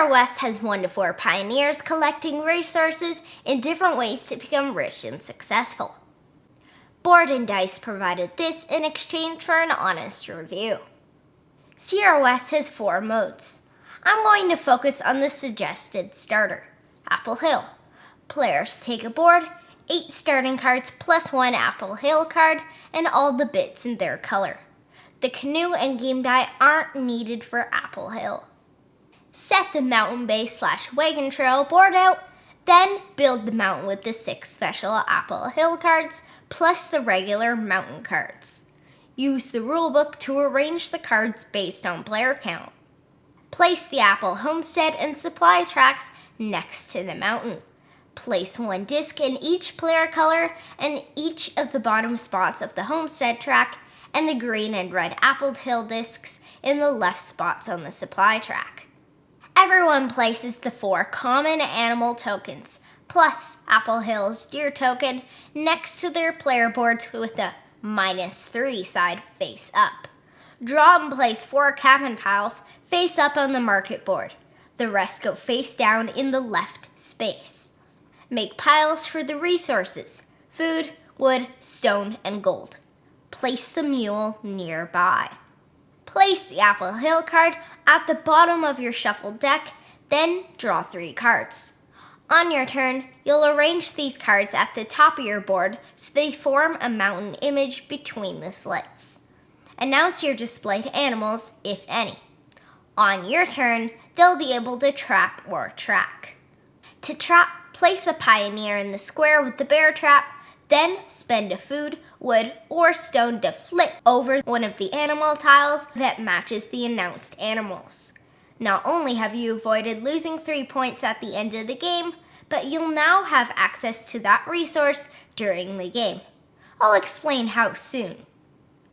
Sierra West has 1 to 4 pioneers collecting resources in different ways to become rich and successful. Board and Dice provided this in exchange for an honest review. Sierra West has 4 modes. I'm going to focus on the suggested starter, Apple Hill. Players take a board, 8 starting cards plus 1 Apple Hill card, and all the bits in their color. The canoe and game die aren't needed for Apple Hill. Set the mountain base / wagon trail board out, then build the mountain with the 6 special Apple Hill cards plus the regular mountain cards. Use the rulebook to arrange the cards based on player count. Place the Apple homestead and supply tracks next to the mountain. Place 1 disc in each player color and each of the bottom spots of the homestead track, and the green and red Apple Hill discs in the left spots on the supply track. Everyone places the 4 common animal tokens, plus Apple Hill's deer token, next to their player boards with the -3 side face up. Draw and place 4 cabin tiles face up on the market board. The rest go face down in the left space. Make piles for the resources, food, wood, stone, and gold. Place the mule nearby. Place the Apple Hill card at the bottom of your shuffled deck, then draw 3 cards. On your turn, you'll arrange these cards at the top of your board so they form a mountain image between the slits. Announce your displayed animals, if any. On your turn, they'll be able to trap or track. To trap, place a pioneer in the square with the bear trap, then spend a food, wood, or stone to flip over one of the animal tiles that matches the announced animals. Not only have you avoided losing 3 points at the end of the game, but you'll now have access to that resource during the game. I'll explain how soon.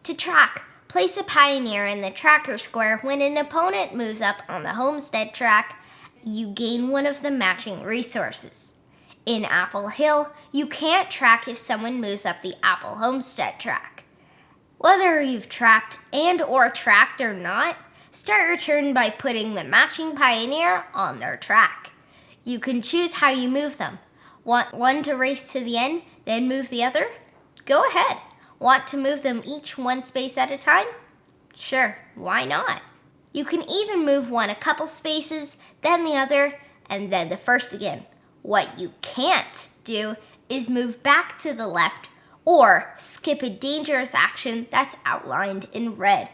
To track, place a pioneer in the tracker square when an opponent moves up on the homestead track. You gain 1 of the matching resources. In Apple Hill, you can't track if someone moves up the Apple Homestead track. Whether you've trapped and or tracked or not, start your turn by putting the matching pioneer on their track. You can choose how you move them. Want one to race to the end, then move the other? Go ahead. Want to move them each 1 space at a time? Sure, why not? You can even move one a couple spaces, then the other, and then the first again. What you can't do is move back to the left or skip a dangerous action that's outlined in red.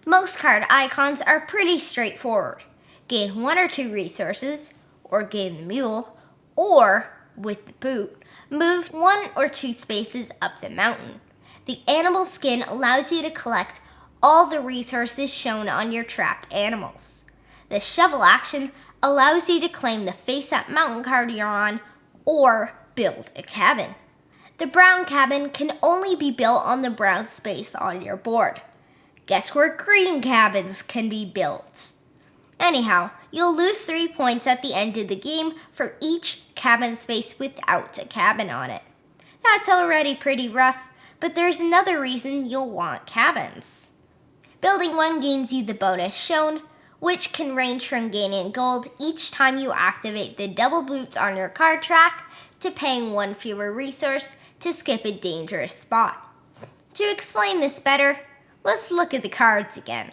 Most card icons are pretty straightforward. Gain 1 or 2 resources, or gain the mule, or, with the boot, move 1 or 2 spaces up the mountain. The animal skin allows you to collect all the resources shown on your trapped animals. The shovel action allows you to claim the face-up mountain card you're on, or build a cabin. The brown cabin can only be built on the brown space on your board. Guess where green cabins can be built? Anyhow, you'll lose 3 points at the end of the game for each cabin space without a cabin on it. That's already pretty rough, but there's another reason you'll want cabins. Building 1 gains you the bonus shown, which can range from gaining gold each time you activate the double boots on your card track to paying 1 fewer resource to skip a dangerous spot. To explain this better, let's look at the cards again.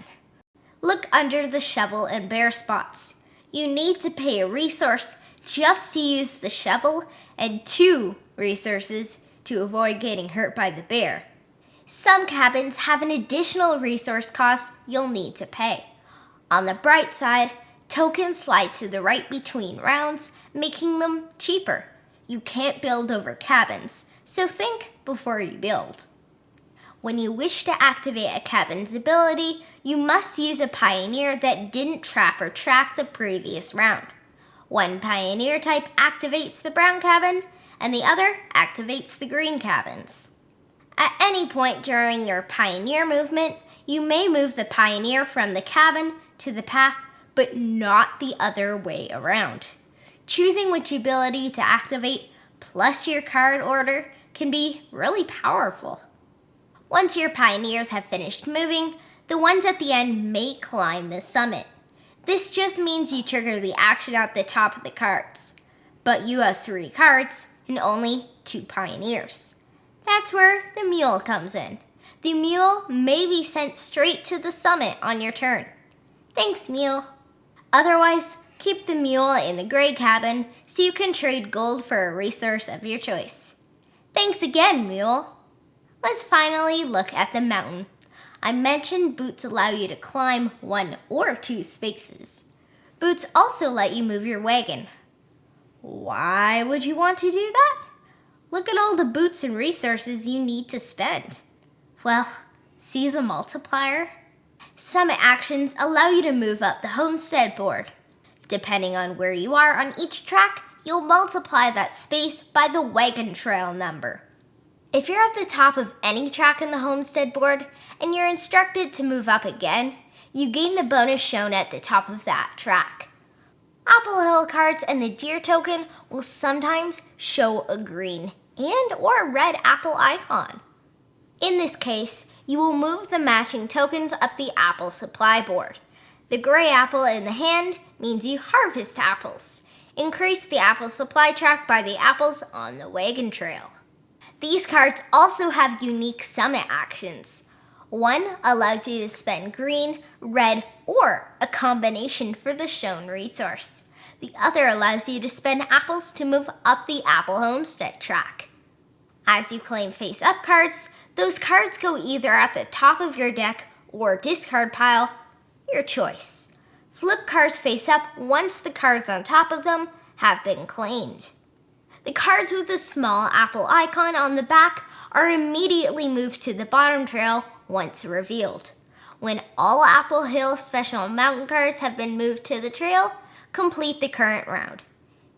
Look under the shovel and bear spots. You need to pay a resource just to use the shovel and 2 resources to avoid getting hurt by the bear. Some cabins have an additional resource cost you'll need to pay. On the bright side, tokens slide to the right between rounds, making them cheaper. You can't build over cabins, so think before you build. When you wish to activate a cabin's ability, you must use a pioneer that didn't trap or track the previous round. 1 pioneer type activates the brown cabin, and the other activates the green cabins. At any point during your pioneer movement, you may move the pioneer from the cabin to the path, but not the other way around. Choosing which ability to activate plus your card order can be really powerful. Once your pioneers have finished moving, the ones at the end may climb the summit. This just means you trigger the action at the top of the cards. But you have 3 cards and only 2 pioneers. That's where the mule comes in. The mule may be sent straight to the summit on your turn. Thanks, mule. Otherwise, keep the mule in the gray cabin so you can trade gold for a resource of your choice. Thanks again, mule. Let's finally look at the mountain. I mentioned boots allow you to climb 1 or 2 spaces. Boots also let you move your wagon. Why would you want to do that? Look at all the boots and resources you need to spend. Well, see the multiplier? Summit actions allow you to move up the homestead board. Depending on where you are on each track, you'll multiply that space by the wagon trail number. If you're at the top of any track in the homestead board and you're instructed to move up again, you gain the bonus shown at the top of that track. Apple Hill cards and the deer token will sometimes show a green and or red apple icon. In this case, you will move the matching tokens up the apple supply board. The gray apple in the hand means you harvest apples. Increase the apple supply track by the apples on the wagon trail. These cards also have unique summit actions. One allows you to spend green, red, or a combination for the shown resource. The other allows you to spend apples to move up the apple homestead track. As you claim face-up cards, those cards go either at the top of your deck or discard pile, your choice. Flip cards face up once the cards on top of them have been claimed. The cards with the small apple icon on the back are immediately moved to the bottom trail once revealed. When all Apple Hill Special Mountain cards have been moved to the trail, complete the current round.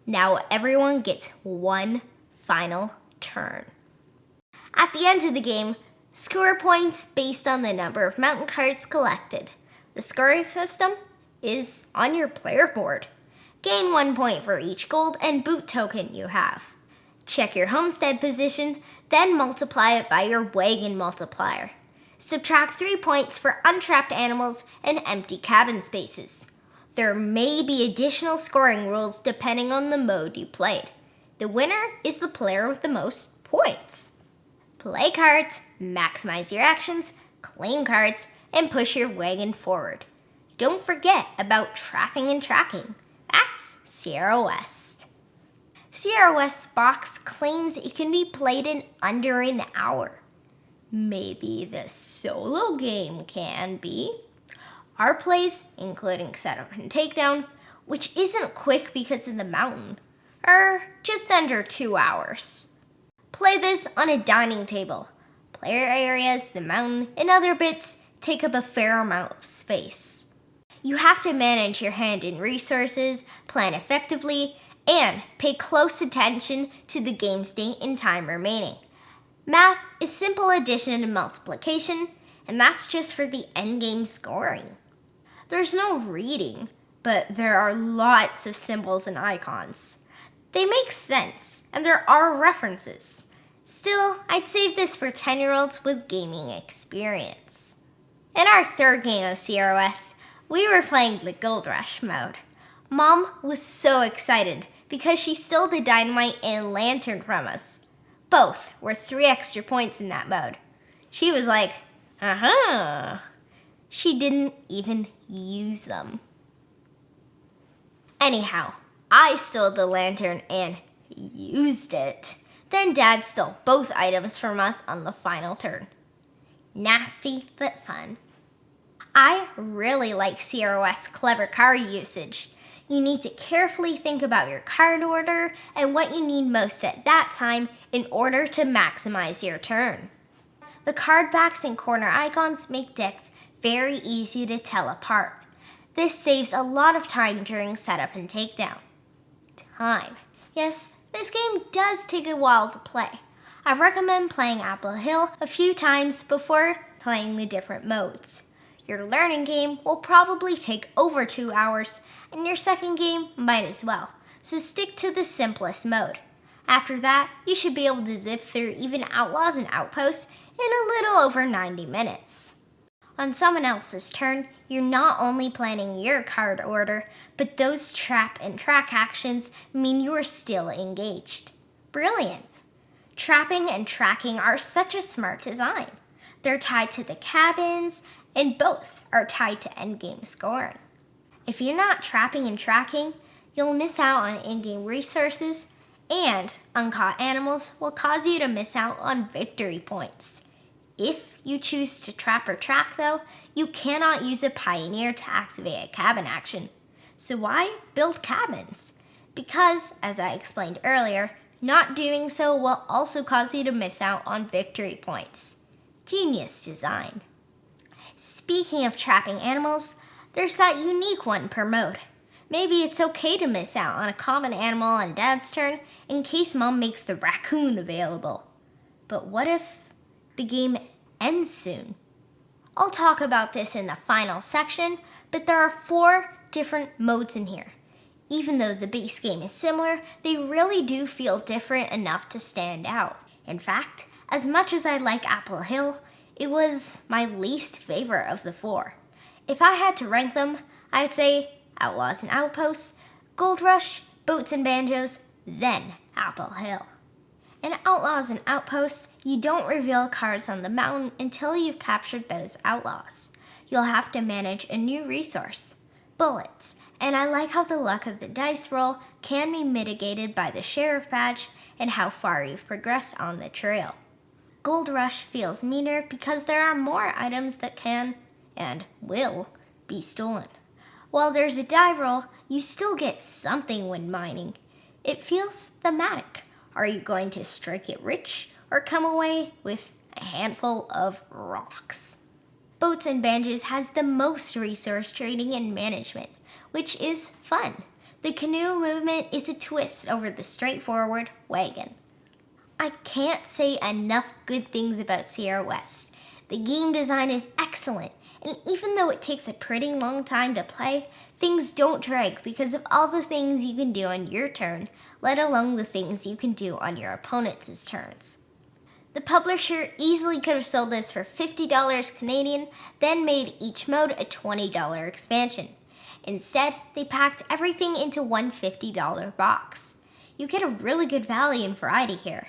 Now everyone gets one final turn. At the end of the game, score points based on the number of mountain cards collected. The scoring system is on your player board. Gain 1 point for each gold and boot token you have. Check your homestead position, then multiply it by your wagon multiplier. Subtract 3 points for untrapped animals and empty cabin spaces. There may be additional scoring rules depending on the mode you played. The winner is the player with the most points. Play cards, maximize your actions, claim cards, and push your wagon forward. Don't forget about trapping and tracking. That's Sierra West. Sierra West's box claims it can be played in under an hour. Maybe the solo game can be. Our plays, including setup and takedown, which isn't quick because of the mountain, are just under 2 hours. Play this on a dining table. Player areas, the mountain, and other bits take up a fair amount of space. You have to manage your hand and resources, plan effectively, and pay close attention to the game's date and time remaining. Math is simple addition and multiplication, and that's just for the endgame scoring. There's no reading, but there are lots of symbols and icons. They make sense, and there are references. Still, I'd save this for 10-year-olds with gaming experience. In our third game of Sierra West, we were playing the Gold Rush mode. Mom was so excited because she stole the dynamite and lantern from us. Both were 3 extra points in that mode. She was like, uh-huh. She didn't even use them. Anyhow, I stole the lantern and used it. Then Dad stole both items from us on the final turn. Nasty, but fun. I really like Sierra West's clever card usage. You need to carefully think about your card order and what you need most at that time in order to maximize your turn. The card backs and corner icons make decks very easy to tell apart. This saves a lot of time during setup and takedown. Time. Yes, this game does take a while to play. I recommend playing Apple Hill a few times before playing the different modes. Your learning game will probably take over 2 hours, and your second game might as well, so stick to the simplest mode. After that, you should be able to zip through even Outlaws and Outposts in a little over 90 minutes. On someone else's turn, you're not only planning your card order, but those trap and track actions mean you are still engaged. Brilliant! Trapping and tracking are such a smart design. They're tied to the cabins, and both are tied to endgame scoring. If you're not trapping and tracking, you'll miss out on in-game resources, and uncaught animals will cause you to miss out on victory points. If you choose to trap or track, though, you cannot use a pioneer to activate a cabin action. So why build cabins? Because, as I explained earlier, not doing so will also cause you to miss out on victory points. Genius design. Speaking of trapping animals, there's that unique one per mode. Maybe it's okay to miss out on a common animal on Dad's turn in case Mom makes the raccoon available. But what if the game ends soon? I'll talk about this in the final section, but there are 4 different modes in here. Even though the base game is similar, they really do feel different enough to stand out. In fact, as much as I like Apple Hill, it was my least favorite of the 4. If I had to rank them, I'd say Outlaws and Outposts, Gold Rush, Boats and Banjos, then Apple Hill. In Outlaws and Outposts, you don't reveal cards on the mountain until you've captured those outlaws. You'll have to manage a new resource, bullets, and I like how the luck of the dice roll can be mitigated by the sheriff badge and how far you've progressed on the trail. Gold Rush feels meaner because there are more items that can, and will, be stolen. While there's a die roll, you still get something when mining. It feels thematic. Are you going to strike it rich or come away with a handful of rocks? Boats and Banjos has the most resource trading and management, which is fun. The canoe movement is a twist over the straightforward wagon. I can't say enough good things about Sierra West. The game design is excellent, and even though it takes a pretty long time to play, things don't drag because of all the things you can do on your turn, let alone the things you can do on your opponent's turns. The publisher easily could have sold this for $50 Canadian, then made each mode a $20 expansion. Instead, they packed everything into one $50 box. You get a really good value and variety here.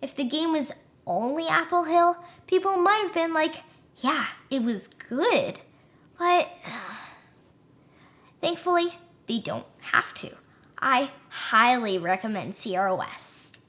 If the game was only Apple Hill, people might have been like, yeah, it was good. But thankfully, they don't have to. I highly recommend Sierra West.